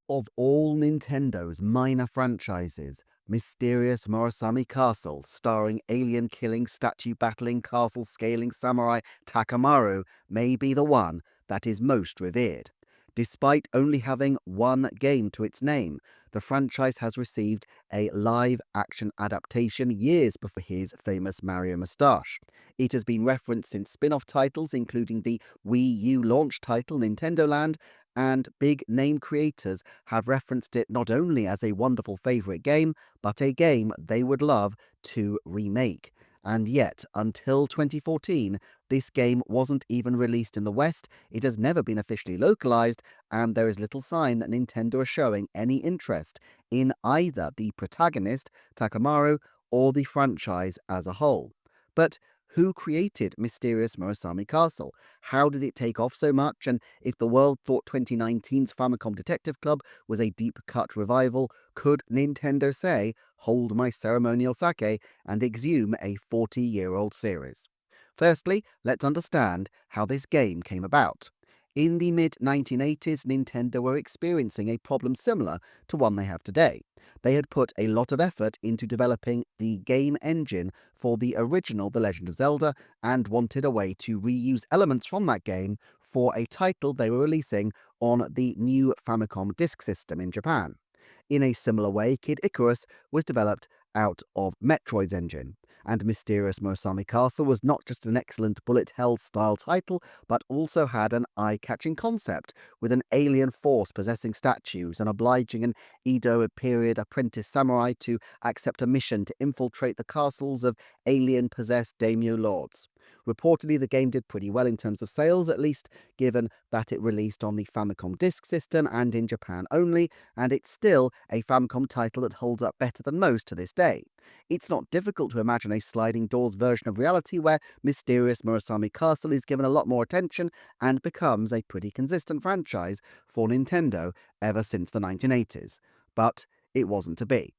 Of all Nintendo's minor franchises, Mysterious Murasame Castle, starring alien-killing, statue-battling, castle-scaling samurai Takamaru, may be the one that is most revered. Despite only having one game to its name, the franchise has received a live-action adaptation years before his famous Mario moustache. It has been referenced in spin-off titles including the Wii U launch title Nintendo Land, and big name creators have referenced it not only as a wonderful favourite game, but a game they would love to remake. And yet, until 2014, this game wasn't even released in the West, it has never been officially localized, and there is little sign that Nintendo are showing any interest in either the protagonist, Takamaru, or the franchise as a whole. But who created Mysterious Murasame Castle? How did it take off so much? And if the world thought 2019's Famicom Detective Club was a deep-cut revival, could Nintendo say, hold my ceremonial sake, and exhume a 40-year-old series? Firstly, let's understand how this game came about. In the mid-1980s, Nintendo were experiencing a problem similar to one they have today. They had put a lot of effort into developing the game engine for the original The Legend of Zelda and wanted a way to reuse elements from that game for a title they were releasing on the new Famicom Disk System in Japan. In a similar way, Kid Icarus was developed out of Metroid's engine. And Mysterious Murasame Castle was not just an excellent bullet hell style title, but also had an eye-catching concept, with an alien force possessing statues and obliging an Edo period apprentice samurai to accept a mission to infiltrate the castles of alien-possessed daimyo lords. Reportedly, the game did pretty well in terms of sales, at least given that it released on the Famicom Disk System and in Japan only, and it's still a Famicom title that holds up better than most to this day. It's not difficult to imagine a sliding doors version of reality where Mysterious Murasame Castle is given a lot more attention and becomes a pretty consistent franchise for Nintendo ever since the 1980s. But it wasn't to be.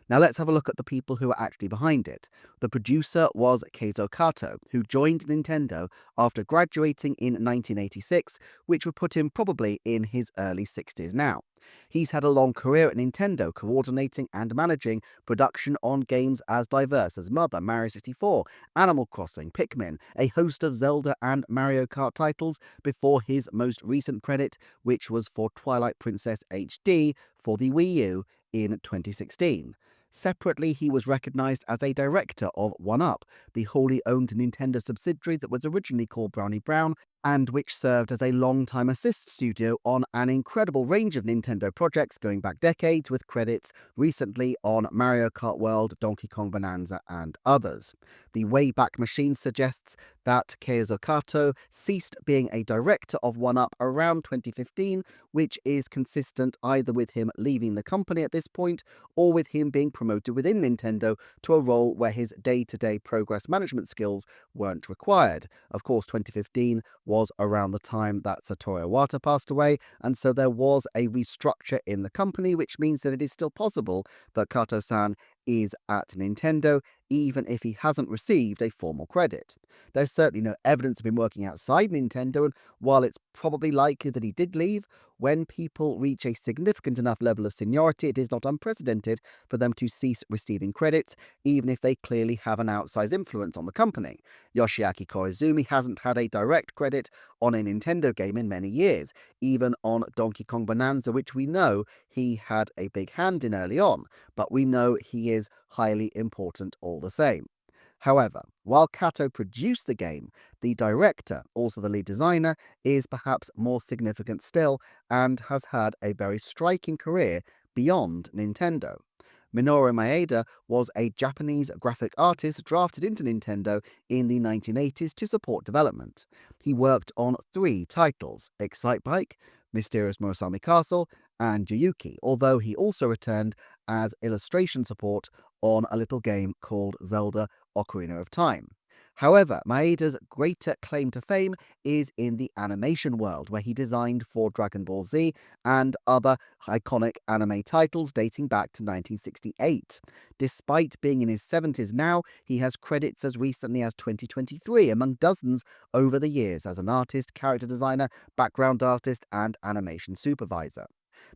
Now let's have a look at the people who are actually behind it. The producer was Keizo Kato, who joined Nintendo after graduating in 1986, which would put him probably in his early 60s now. He's had a long career at Nintendo, coordinating and managing production on games as diverse as Mother, Mario 64, Animal Crossing, Pikmin, a host of Zelda and Mario Kart titles, before his most recent credit, which was for Twilight Princess HD for the Wii U in 2016. Separately, he was recognized as a director of 1UP, the wholly owned Nintendo subsidiary that was originally called Brownie Brown, and which served as a long-time assist studio on an incredible range of Nintendo projects going back decades, with credits recently on Mario Kart World, Donkey Kong Bonanza, and others. The Wayback Machine suggests that Keizo Kato ceased being a director of 1UP around 2015, which is consistent either with him leaving the company at this point or with him being promoted within Nintendo to a role where his day-to-day progress management skills weren't required. Of course, 2015 was around the time that Satoru Iwata passed away, and so there was a restructure in the company, which means that it is still possible that Kato-san is at Nintendo, even if he hasn't received a formal credit. There's certainly no evidence of him working outside Nintendo, and while it's probably likely that he did leave, when people reach a significant enough level of seniority, it is not unprecedented for them to cease receiving credits, even if they clearly have an outsized influence on the company. Yoshiaki Koizumi hasn't had a direct credit on a Nintendo game in many years, even on Donkey Kong Bonanza, which we know he had a big hand in early on, but we know he is highly important all the same. However, while Kato produced the game, the director, also the lead designer, is perhaps more significant still and has had a very striking career beyond Nintendo. Minoru Maeda was a Japanese graphic artist drafted into Nintendo in the 1980s to support development. He worked on 3 titles: Excitebike, Mysterious Murasame Castle, and Juyuki, although he also returned as illustration support on a little game called Zelda Ocarina of Time. However, Maeda's greater claim to fame is in the animation world, where he designed for Dragon Ball Z and other iconic anime titles dating back to 1968. Despite being in his 70s now, he has credits as recently as 2023, among dozens over the years as an artist, character designer, background artist, and animation supervisor.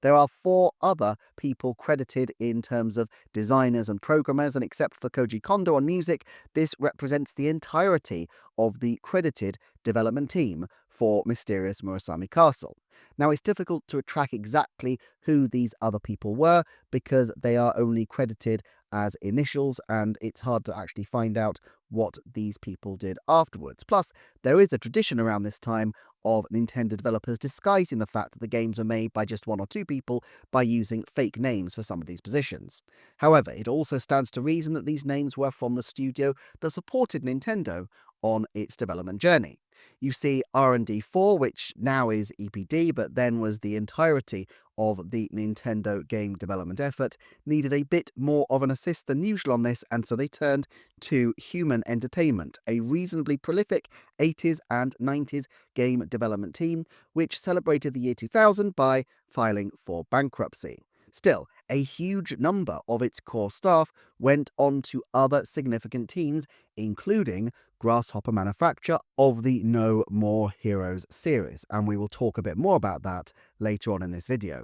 There are 4 other people credited in terms of designers and programmers, and except for Koji Kondo on music, this represents the entirety of the credited development team for Mysterious Murasame Castle. Now, it's difficult to track exactly who these other people were because they are only credited as initials, and it's hard to actually find out what these people did afterwards. Plus, there is a tradition around this time of Nintendo developers disguising the fact that the games were made by just 1 or 2 people by using fake names for some of these positions. However, it also stands to reason that these names were from the studio that supported Nintendo on its development journey. You see R&D 4, which now is EPD, but then was the entirety of the Nintendo game development effort, needed a bit more of an assist than usual on this, and so they turned to Human Entertainment, a reasonably prolific 80s and 90s game development team, which celebrated the year 2000 by filing for bankruptcy. Still, a huge number of its core staff went on to other significant teams, including Grasshopper manufacture of the No More Heroes series, and we will talk a bit more about that later on in this video.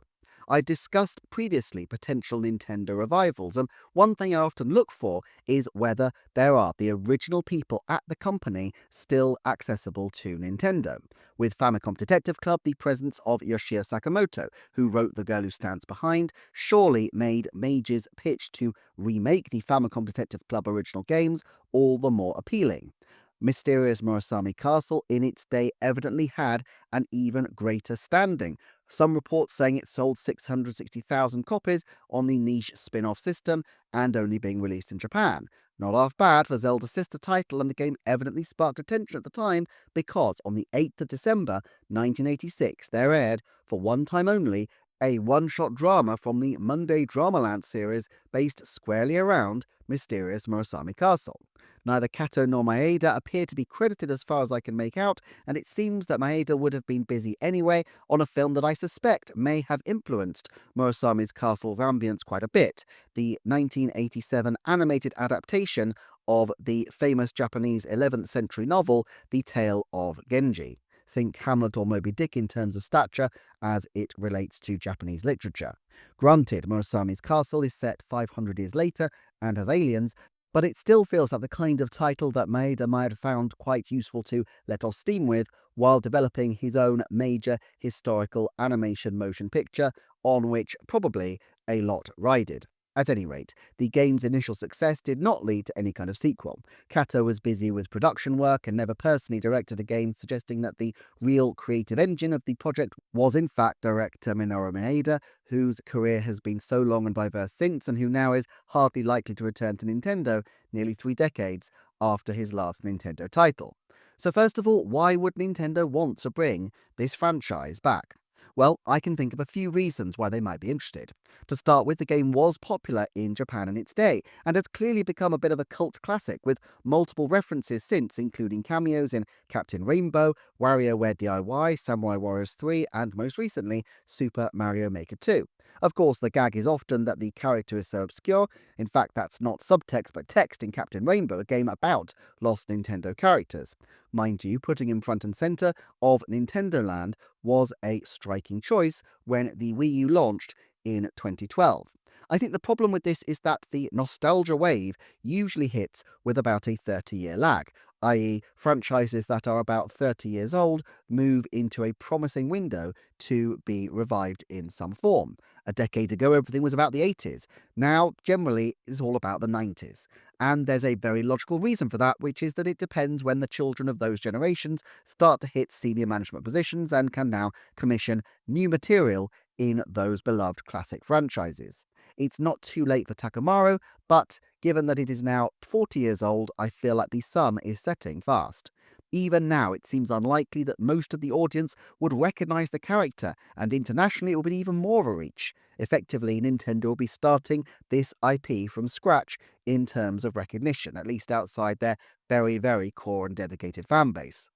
I discussed previously potential Nintendo revivals, and one thing I often look for is whether there are the original people at the company still accessible to Nintendo. With Famicom Detective Club, the presence of Yoshio Sakamoto, who wrote The Girl Who Stands Behind, surely made Mage's pitch to remake the Famicom Detective Club original games all the more appealing. Mysterious Murasame Castle in its day evidently had an even greater standing. Some reports saying it sold 660,000 copies on the niche spin-off system and only being released in Japan. Not half bad for Zelda's sister title, and the game evidently sparked attention at the time because on the 8th of December 1986 there aired, for one time only, a one-shot drama from the Monday Dramaland series based squarely around Mysterious Murasame Castle. Neither Kato nor Maeda appear to be credited as far as I can make out, and it seems that Maeda would have been busy anyway on a film that I suspect may have influenced Murasame's castle's ambience quite a bit, the 1987 animated adaptation of the famous Japanese 11th century novel The Tale of Genji. Think Hamlet or Moby Dick in terms of stature as it relates to Japanese literature. Granted, Murasame's castle is set 500 years later and has aliens, but it still feels like the kind of title that Maeda might have found quite useful to let off steam with while developing his own major historical animation motion picture, on which probably a lot rided. At any rate, the game's initial success did not lead to any kind of sequel. Kato was busy with production work and never personally directed a game, suggesting that the real creative engine of the project was in fact director Minoru Maeda, whose career has been so long and diverse since, and who now is hardly likely to return to Nintendo nearly 3 decades after his last Nintendo title. So first of all, why would Nintendo want to bring this franchise back? Well, I can think of a few reasons why they might be interested. To start with, the game was popular in Japan in its day, and has clearly become a bit of a cult classic, with multiple references since, including cameos in Captain Rainbow, WarioWare DIY, Samurai Warriors 3, and most recently, Super Mario Maker 2. Of course, the gag is often that the character is so obscure. In fact, that's not subtext but text in Captain Rainbow, a game about lost Nintendo characters. Mind you, putting him front and center of Nintendo Land was a striking choice when the Wii U launched in 2012. I think the problem with this is that the nostalgia wave usually hits with about a 30-year lag, i.e. franchises that are about 30 years old move into a promising window to be revived in some form. A decade ago, everything was about the 80s. Now, generally, it's all about the 90s. And there's a very logical reason for that, which is that it depends when the children of those generations start to hit senior management positions and can now commission new material in those beloved classic franchises. It's not too late for Takamaru, but given that it is now 40 years old, I feel like the sun is setting fast. Even now, it seems unlikely that most of the audience would recognize the character, and internationally it will be even more of a reach. Effectively, Nintendo will be starting this IP from scratch in terms of recognition, at least outside their very, very core and dedicated fanbase.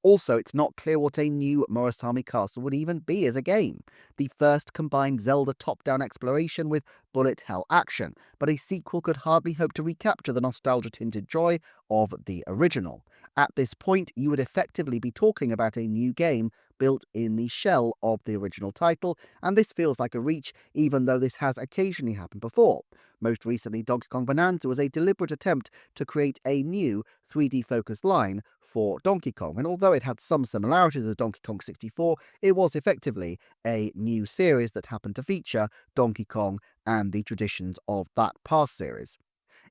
Also, it's not clear what a new Murasame Castle would even be as a game. The first combined Zelda top-down exploration with bullet hell action, but a sequel could hardly hope to recapture the nostalgia-tinted joy of the original. At this point, you would effectively be talking about a new game built in the shell of the original title, and this feels like a reach even though this has occasionally happened before. Most recently, Donkey Kong Bonanza was a deliberate attempt to create a new 3D focused line for Donkey Kong, and although it had some similarities with Donkey Kong 64, it was effectively a new series that happened to feature Donkey Kong and the traditions of that past series.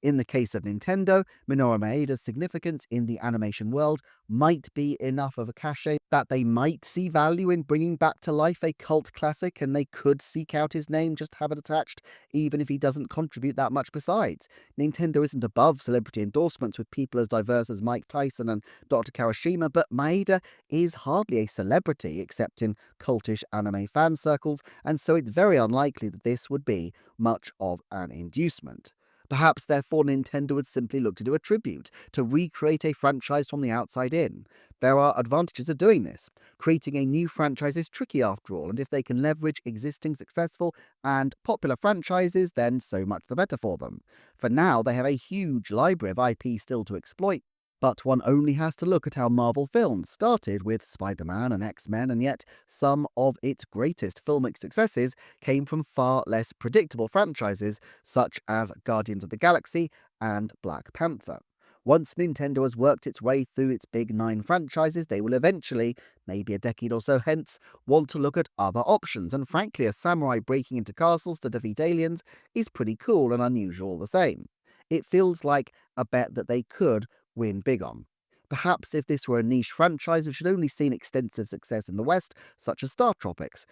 In the case of Nintendo, Minoru Maeda's significance in the animation world might be enough of a cachet that they might see value in bringing back to life a cult classic, and they could seek out his name, just have it attached, even if he doesn't contribute that much besides. Nintendo isn't above celebrity endorsements with people as diverse as Mike Tyson and Dr. Kawashima, but Maeda is hardly a celebrity except in cultish anime fan circles, and so it's very unlikely that this would be much of an inducement. Perhaps, therefore, Nintendo would simply look to do a tribute, to recreate a franchise from the outside in. There are advantages of doing this. Creating a new franchise is tricky after all, and if they can leverage existing successful and popular franchises, then so much the better for them. For now, they have a huge library of IP still to exploit, but one only has to look at how Marvel films started with Spider-Man and X-Men, and yet some of its greatest filmic successes came from far less predictable franchises such as Guardians of the Galaxy and Black Panther. Once Nintendo has worked its way through its big 9 franchises, they will eventually, maybe a decade or so hence, want to look at other options, and frankly a samurai breaking into castles to defeat aliens is pretty cool and unusual all the same. It feels like a bet that they could win big on. Perhaps if this were a niche franchise which had only seen extensive success in the West, such as Star Tropics,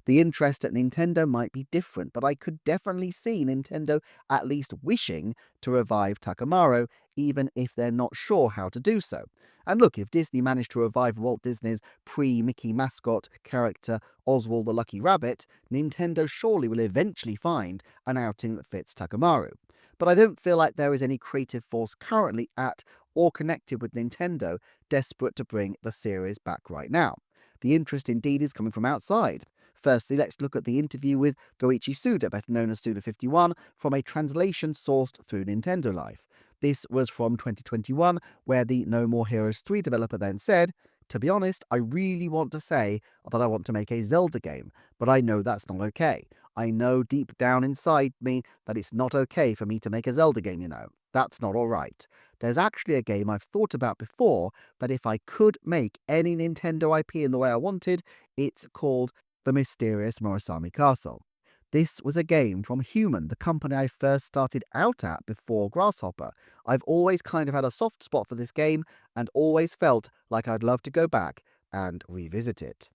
the interest at Nintendo might be different, but I could definitely see Nintendo at least wishing to revive Takamaru, even if they're not sure how to do so. And look, if Disney managed to revive Walt Disney's pre-Mickey mascot character Oswald the Lucky Rabbit, Nintendo surely will eventually find an outing that fits Takamaru. But I don't feel like there is any creative force currently at or connected with Nintendo desperate to bring the series back right now. The interest indeed is coming from outside. Firstly, let's look at the interview with Goichi Suda, better known as Suda51, from a translation sourced through Nintendo Life. This was from 2021, where the No More Heroes 3 developer then said, "To be honest, I really want to say that I want to make a Zelda game, but I know that's not okay. I know deep down inside me that it's not okay for me to make a Zelda game. That's not alright. There's actually a game I've thought about before that if I could make any Nintendo IP in the way I wanted, it's called The Mysterious Murasame Castle. This was a game from Human, the company I first started out at before Grasshopper. I've always kind of had a soft spot for this game and always felt like I'd love to go back and revisit it."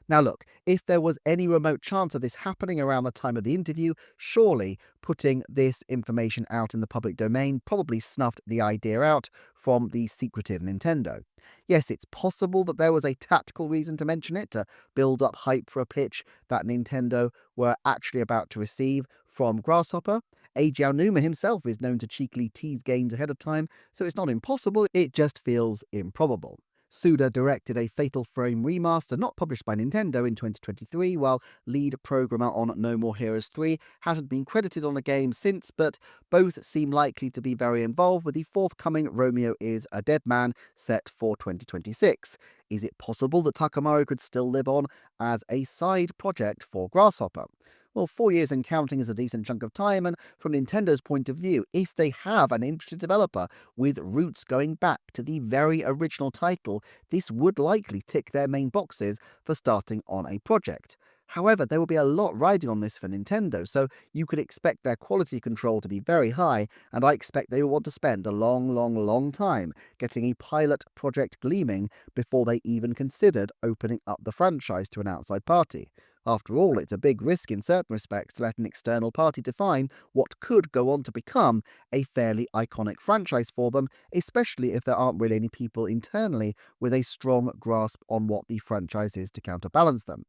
Now look, if there was any remote chance of this happening around the time of the interview, surely putting this information out in the public domain probably snuffed the idea out from the secretive Nintendo. Yes, it's possible that there was a tactical reason to mention it, to build up hype for a pitch that Nintendo were actually about to receive from Grasshopper. Eiji Aonuma himself is known to cheekily tease games ahead of time, so it's not impossible, it just feels improbable. Suda directed a Fatal Frame remaster not published by Nintendo in 2023, while lead programmer on No More Heroes 3 hasn't been credited on the game since, but both seem likely to be very involved with the forthcoming Romeo is a Dead Man set for 2026. Is it possible that Takamaru could still live on as a side project for Grasshopper? Well, 4 years and counting is a decent chunk of time, and from Nintendo's point of view, if they have an interested developer with roots going back to the very original title, this would likely tick their main boxes for starting on a project. However, there will be a lot riding on this for Nintendo, so you could expect their quality control to be very high, and I expect they will want to spend a long time getting a pilot project gleaming before they even considered opening up the franchise to an outside party. After all, it's a big risk in certain respects to let an external party define what could go on to become a fairly iconic franchise for them, especially if there aren't really any people internally with a strong grasp on what the franchise is to counterbalance them.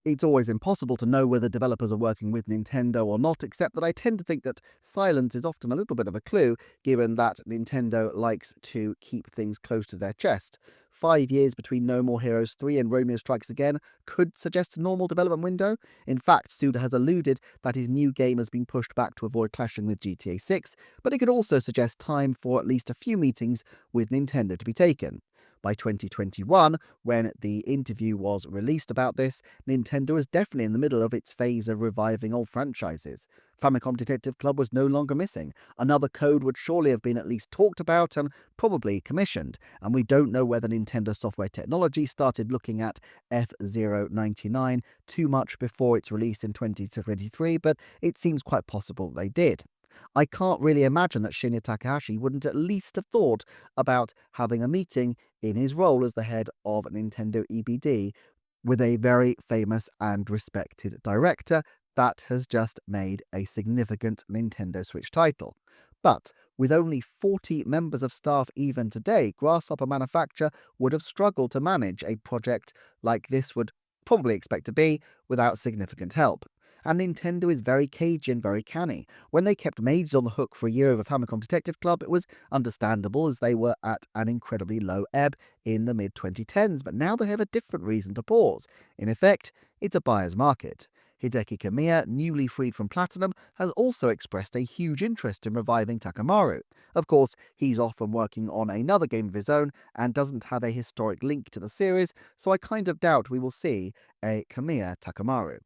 It's always impossible to know whether developers are working with Nintendo or not, except that I tend to think that silence is often a little bit of a clue, given that Nintendo likes to keep things close to their chest. 5 years between No More Heroes 3 and Romeo Strikes Again could suggest a normal development window. In fact, Suda has alluded that his new game has been pushed back to avoid clashing with GTA 6, but it could also suggest time for at least a few meetings with Nintendo to be taken. By 2021, when the interview was released about this, Nintendo was definitely in the middle of its phase of reviving old franchises. Famicom Detective Club was no longer missing. Another code would surely have been at least talked about and probably commissioned, and we don't know whether Nintendo Software Technology started looking at F099 too much before its release in 2023, but it seems quite possible they did. I can't really imagine that Shinya Takahashi wouldn't at least have thought about having a meeting in his role as the head of Nintendo EBD with a very famous and respected director that has just made a significant Nintendo Switch title. But with only 40 members of staff even today, Grasshopper Manufacture would have struggled to manage a project like this would probably expect to be without significant help. And Nintendo is very cagey and very canny. When they kept Mage on the hook for a year over Famicom Detective Club, it was understandable as they were at an incredibly low ebb in the mid-2010s, but now they have a different reason to pause. In effect, it's a buyer's market. Hideki Kamiya, newly freed from Platinum, has also expressed a huge interest in reviving Takamaru. Of course, he's often working on another game of his own and doesn't have a historic link to the series, so I kind of doubt we will see a Kamiya Takamaru.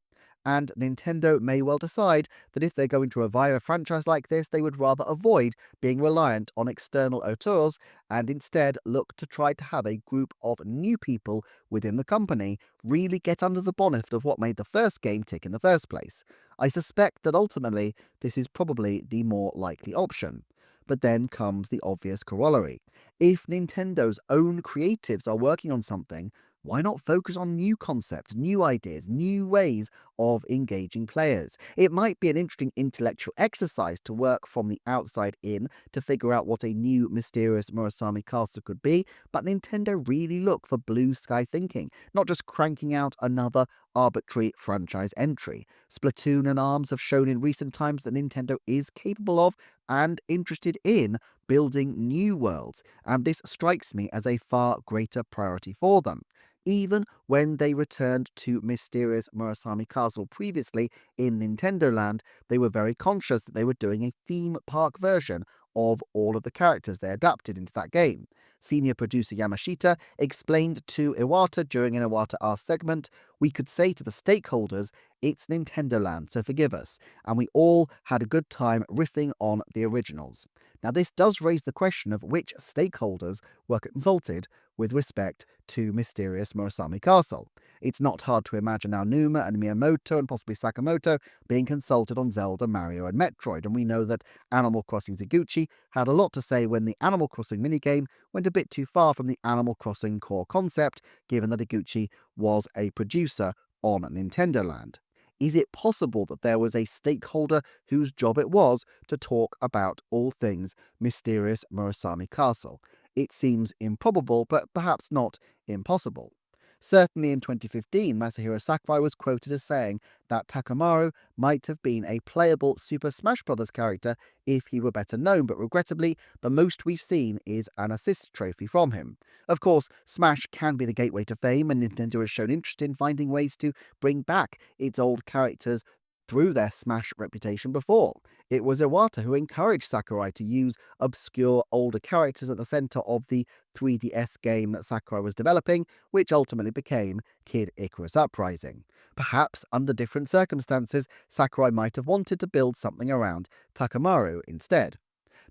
And Nintendo may well decide that if they're going to revive a franchise like this, they would rather avoid being reliant on external auteurs and instead look to try to have a group of new people within the company really get under the bonnet of what made the first game tick in the first place. I suspect that ultimately this is probably the more likely option. But then comes the obvious corollary. If Nintendo's own creatives are working on something, why not focus on new concepts, new ideas, new ways of engaging players? It might be an interesting intellectual exercise to work from the outside in to figure out what a new Mysterious Murasame Castle could be, but Nintendo really look for blue sky thinking, not just cranking out another arbitrary franchise entry. Splatoon and ARMS have shown in recent times that Nintendo is capable of and interested in building new worlds, and this strikes me as a far greater priority for them. Even when they returned to Mysterious Murasame Castle previously in Nintendo Land, they were very conscious that they were doing a theme park version of all of the characters they adapted into that game. Senior producer Yamashita explained to Iwata during an Iwata Ask segment, "We could say to the stakeholders, it's Nintendo Land, so forgive us, and we all had a good time riffing on the originals." Now this does raise the question of which stakeholders were consulted with respect to Mysterious Murasame Castle. It's not hard to imagine Aonuma and Miyamoto and possibly Sakamoto being consulted on Zelda, Mario and Metroid, and we know that Animal Crossing Ziguchi had a lot to say when the Animal Crossing minigame went a bit too far from the Animal Crossing core concept, given that Iguchi was a producer on Nintendo Land. Is it possible that there was a stakeholder whose job it was to talk about all things Mysterious Murasame Castle? It seems improbable, but perhaps not impossible. Certainly in 2015, Masahiro Sakurai was quoted as saying that Takamaru might have been a playable Super Smash Bros. Character if he were better known, but regrettably, the most we've seen is an assist trophy from him. Of course, Smash can be the gateway to fame, and Nintendo has shown interest in finding ways to bring back its old characters through their Smash reputation before. It was Iwata who encouraged Sakurai to use obscure older characters at the center of the 3DS game that Sakurai was developing, which ultimately became Kid Icarus Uprising. Perhaps, under different circumstances, Sakurai might have wanted to build something around Takamaru instead.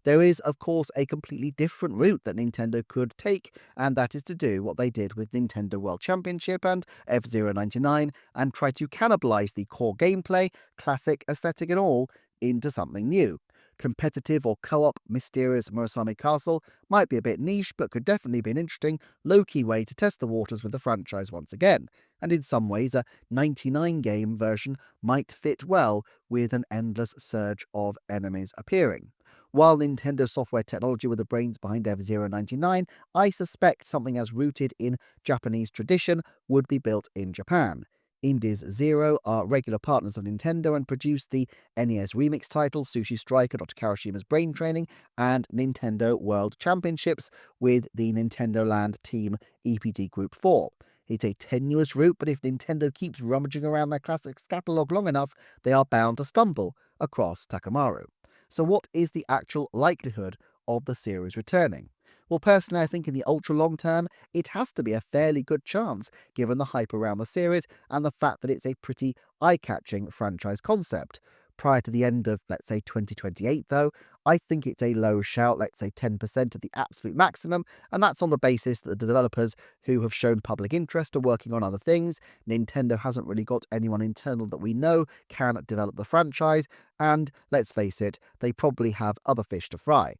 There is, of course, a completely different route that Nintendo could take, and that is to do what they did with Nintendo World Championship and F099 and try to cannibalize the core gameplay, classic aesthetic and all, into something new. Competitive or co-op Mysterious Murasame Castle might be a bit niche, but could definitely be an interesting, low-key way to test the waters with the franchise once again. And in some ways, a 99 game version might fit well with an endless surge of enemies appearing. While Nintendo Software Technology were the brains behind F099, I suspect something as rooted in Japanese tradition would be built in Japan. Indies Zero are regular partners of Nintendo and produced the NES remix title Sushi Striker, Dr. Karishima's Brain Training, and Nintendo World Championships with the Nintendo Land Team EPD Group 4. It's a tenuous route, but if Nintendo keeps rummaging around their classics catalogue long enough, they are bound to stumble across Takamaru. So what is the actual likelihood of the series returning? Well, personally, I think in the ultra long term, it has to be a fairly good chance, given the hype around the series and the fact that it's a pretty eye-catching franchise concept. Prior to the end of, let's say, 2028, though, I think it's a low shout, let's say 10% at the absolute maximum, and that's on the basis that the developers who have shown public interest are working on other things. Nintendo hasn't really got anyone internal that we know can develop the franchise, and let's face it, they probably have other fish to fry.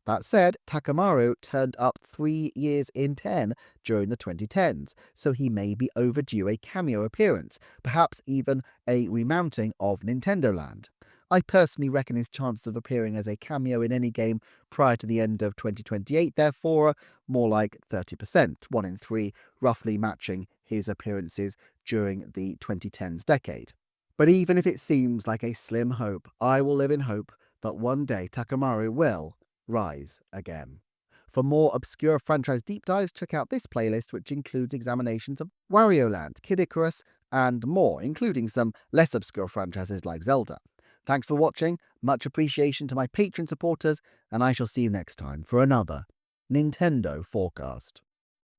That said, Takamaru turned up 3 years in 10 during the 2010s, so he may be overdue a cameo appearance, perhaps even a remounting of Nintendo Land. I personally reckon his chances of appearing as a cameo in any game prior to the end of 2028, therefore, are more like 30%, 1 in 3, roughly matching his appearances during the 2010s decade. But even if it seems like a slim hope, I will live in hope that one day Takamaru will rise again. For more obscure franchise deep dives, check out this playlist, which includes examinations of Wario Land, Kid Icarus, and more, including some less obscure franchises like Zelda. Thanks for watching, much appreciation to my Patreon supporters, and I shall see you next time for another Nintendo Forecast.